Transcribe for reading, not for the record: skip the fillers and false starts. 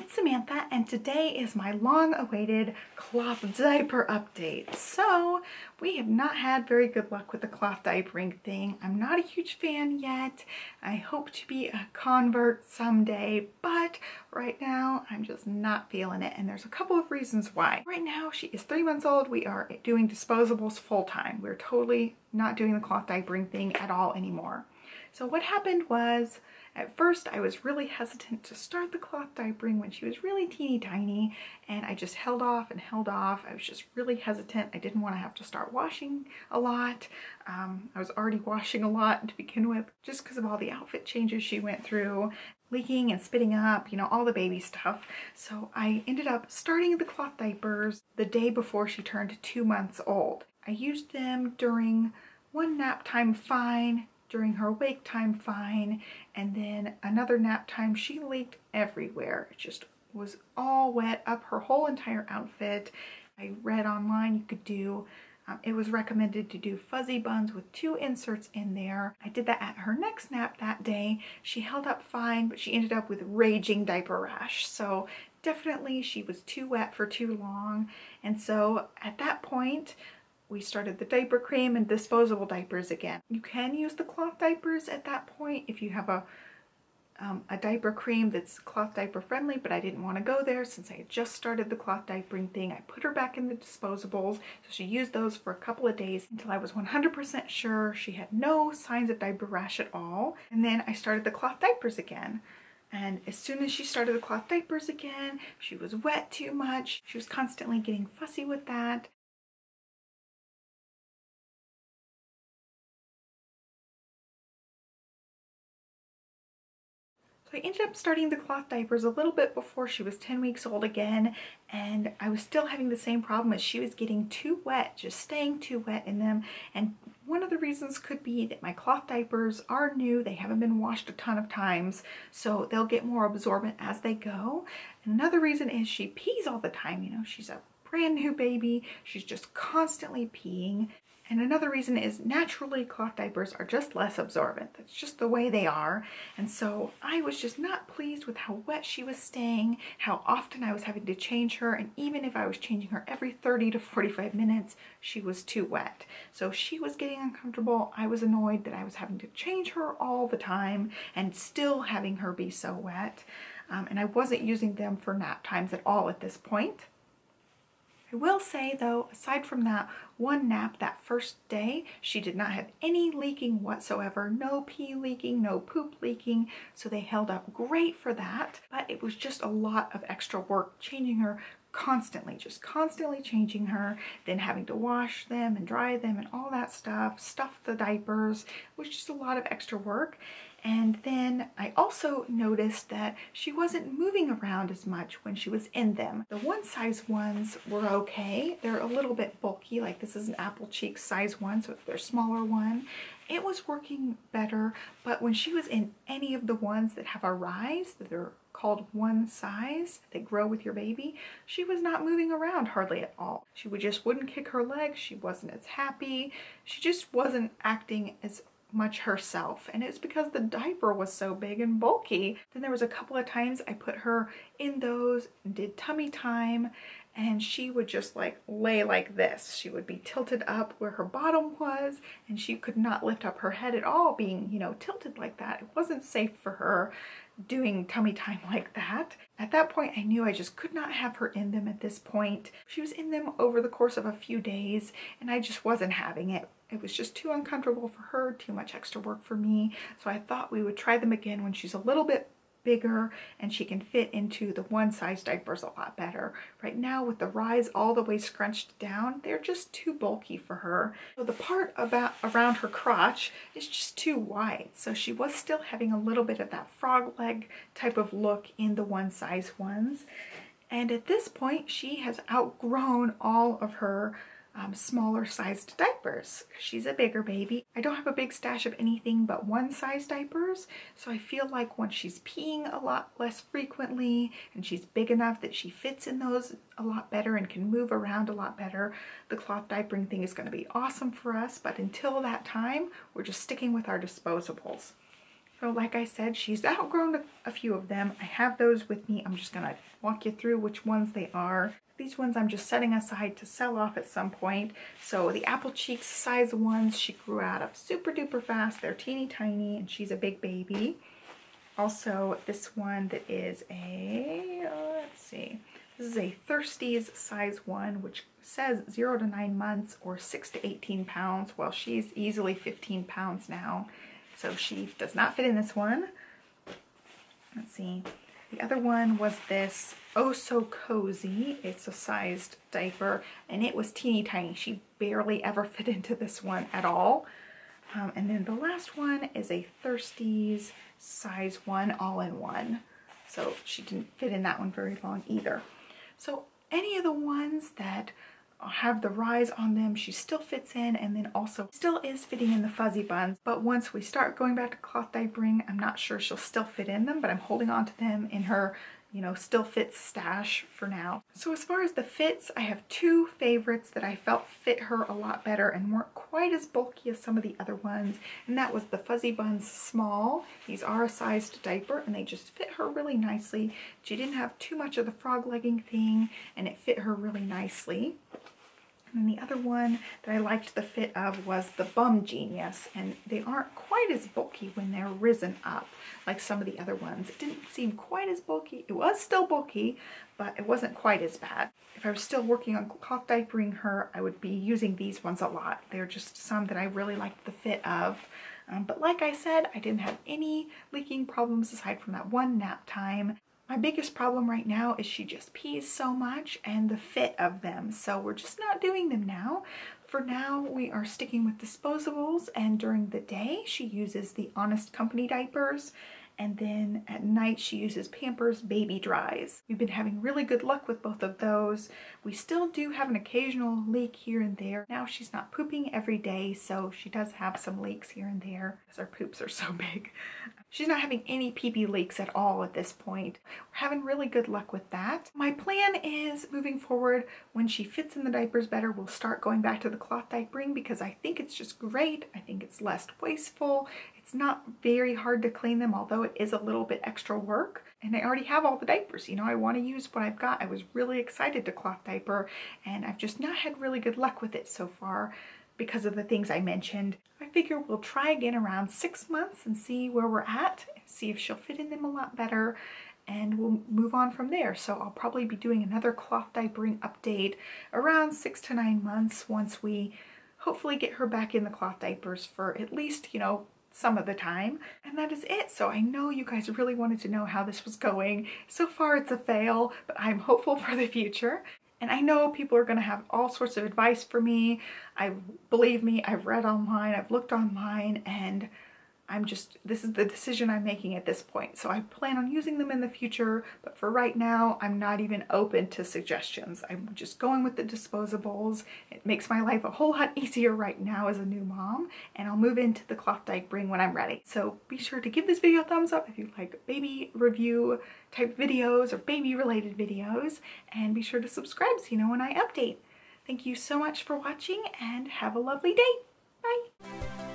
it's Samantha, and today is my long-awaited cloth diaper update. So we have not had very good luck with the cloth diapering thing. I'm not a huge fan yet. I hope to be a convert someday, but right now I'm just not feeling it, and there's a couple of reasons why. Right now she is 3 months old. We are doing disposables full-time. We're totally not doing the cloth diapering thing at all anymore. So what happened was, at first I was really hesitant to start the cloth diapering when she was really teeny tiny, and I just held off and held off. I was just really hesitant. I didn't want to have to start washing a lot. I was already washing a lot to begin with, just because of all the outfit changes she went through, leaking and spitting up, you know, all the baby stuff. So I ended up starting the cloth diapers the day before she turned 2 months old. I used them during one nap time fine, during her wake time fine, and then another nap time she leaked everywhere. It just was all wet up her whole entire outfit. I read online you could do, it was recommended to do fuzzy buns with 2 inserts in there. I did that at her next nap that day. She held up fine, but she ended up with raging diaper rash. So definitely she was too wet for too long. And so at that point, we started the diaper cream and disposable diapers again. You can use the cloth diapers at that point if you have a diaper cream that's cloth diaper friendly, but I didn't want to go there since I had just started the cloth diapering thing. I put her back in the disposables, so she used those for a couple of days until I was 100% sure she had no signs of diaper rash at all. And then I started the cloth diapers again. And as soon as she started the cloth diapers again, she was wet too much. She was constantly getting fussy with that. So I ended up starting the cloth diapers a little bit before she was 10 weeks old again, and I was still having the same problem as she was getting too wet, just staying too wet in them. And one of the reasons could be that my cloth diapers are new. They haven't been washed a ton of times, so they'll get more absorbent as they go. And another reason is she pees all the time. You know, she's a brand new baby. She's just constantly peeing. And another reason is naturally cloth diapers are just less absorbent. That's just the way they are. And so I was just not pleased with how wet she was staying, how often I was having to change her, and even if I was changing her every 30 to 45 minutes, she was too wet. So she was getting uncomfortable. I was annoyed that I was having to change her all the time and still having her be so wet. And I wasn't using them for nap times at all at this point. I will say though, aside from that one nap that first day, she did not have any leaking whatsoever. No pee leaking, no poop leaking, so they held up great for that. But it was just a lot of extra work changing her constantly, just constantly changing her, then having to wash them and dry them and all that stuff, stuff the diapers. It was just a lot of extra work. And then I also noticed that she wasn't moving around as much when she was in them. The one size ones were okay. They're a little bit bulky, like this is an apple cheek size one, so it's their smaller one. It was working better, but when she was in any of the ones that have a rise, that are called one size, they grow with your baby, she was not moving around hardly at all. She wouldn't kick her legs. She wasn't as happy. She just wasn't acting as much herself, and it's because the diaper was so big and bulky. Then there was a couple of times I put her in those and did tummy time, and she would just like lay like this. She would be tilted up where her bottom was, and she could not lift up her head at all, being, you know, tilted like that. It wasn't safe for her doing tummy time like that. At that point I knew I just could not have her in them at this point. She was in them over the course of a few days, and I just wasn't having it. It was just too uncomfortable for her, too much extra work for me. So I thought we would try them again when she's a little bit bigger and she can fit into the one size diapers a lot better. Right now with the rise all the way scrunched down, they're just too bulky for her. So the part around her crotch is just too wide. So she was still having a little bit of that frog leg type of look in the one size ones. And at this point she has outgrown all of her smaller sized diapers. She's a bigger baby. I don't have a big stash of anything but one size diapers, so I feel like when she's peeing a lot less frequently and she's big enough that she fits in those a lot better and can move around a lot better, the cloth diapering thing is going to be awesome for us. But until that time, we're just sticking with our disposables. So like I said, she's outgrown a few of them. I have those with me. I'm just gonna walk you through which ones they are. These ones I'm just setting aside to sell off at some point. So the Apple Cheeks size ones she grew out of super duper fast. They're teeny tiny and she's a big baby. Also this one that is a, let's see, this is a Thirsties size one, which says 0 to 9 months or 6 to 18 pounds. Well, she's easily 15 pounds now. So she does not fit in this one. Let's see. The other one was this Oh So Cozy. It's a sized diaper and it was teeny tiny. She barely ever fit into this one at all. And then the last one is a Thirsties size one, all-in-one. So she didn't fit in that one very long either. So any of the ones that have the rise on them, she still fits in, and then also still is fitting in the fuzzy buns. But once we start going back to cloth diapering, I'm not sure she'll still fit in them, but I'm holding on to them in her, you know, still fits stash for now. So as far as the fits, I have two favorites that I felt fit her a lot better and weren't quite as bulky as some of the other ones, and that was the Fuzzy Buns Small. These are a sized diaper and they just fit her really nicely. She didn't have too much of the frog legging thing and it fit her really nicely. And the other one that I liked the fit of was the Bum Genius, and they aren't quite as bulky when they're risen up like some of the other ones. It didn't seem quite as bulky. It was still bulky, but it wasn't quite as bad. If I was still working on cloth diapering her, I would be using these ones a lot. They're just some that I really liked the fit of. But like I said, I didn't have any leaking problems aside from that one nap time. My biggest problem right now is she just pees so much and the fit of them. So we're just not doing them now. For now, we are sticking with disposables, and during the day, she uses the Honest Company diapers. And then at night she uses Pampers Baby Dries. We've been having really good luck with both of those. We still do have an occasional leak here and there. Now she's not pooping every day, so she does have some leaks here and there because our poops are so big. She's not having any pee-pee leaks at all at this point. We're having really good luck with that. My plan is moving forward, when she fits in the diapers better, we'll start going back to the cloth diapering because I think it's just great. I think it's less wasteful. It's not very hard to clean them, although it is a little bit extra work. And I already have all the diapers. You know, I want to use what I've got. I was really excited to cloth diaper, and I've just not had really good luck with it so far because of the things I mentioned. I figure we'll try again around 6 months and see where we're at, see if she'll fit in them a lot better, and we'll move on from there. So I'll probably be doing another cloth diapering update around 6 to 9 months once we hopefully get her back in the cloth diapers for at least, you know, some of the time. And that is it. So I know you guys really wanted to know how this was going. So far it's a fail, but I'm hopeful for the future. And I know people are going to have all sorts of advice for me. Believe me, I've read online, I've looked online, and this is the decision I'm making at this point. So I plan on using them in the future, but for right now, I'm not even open to suggestions. I'm just going with the disposables. It makes my life a whole lot easier right now as a new mom, and I'll move into the cloth diapering when I'm ready. So be sure to give this video a thumbs up if you like baby review type videos or baby related videos, and be sure to subscribe so you know when I update. Thank you so much for watching, and have a lovely day. Bye.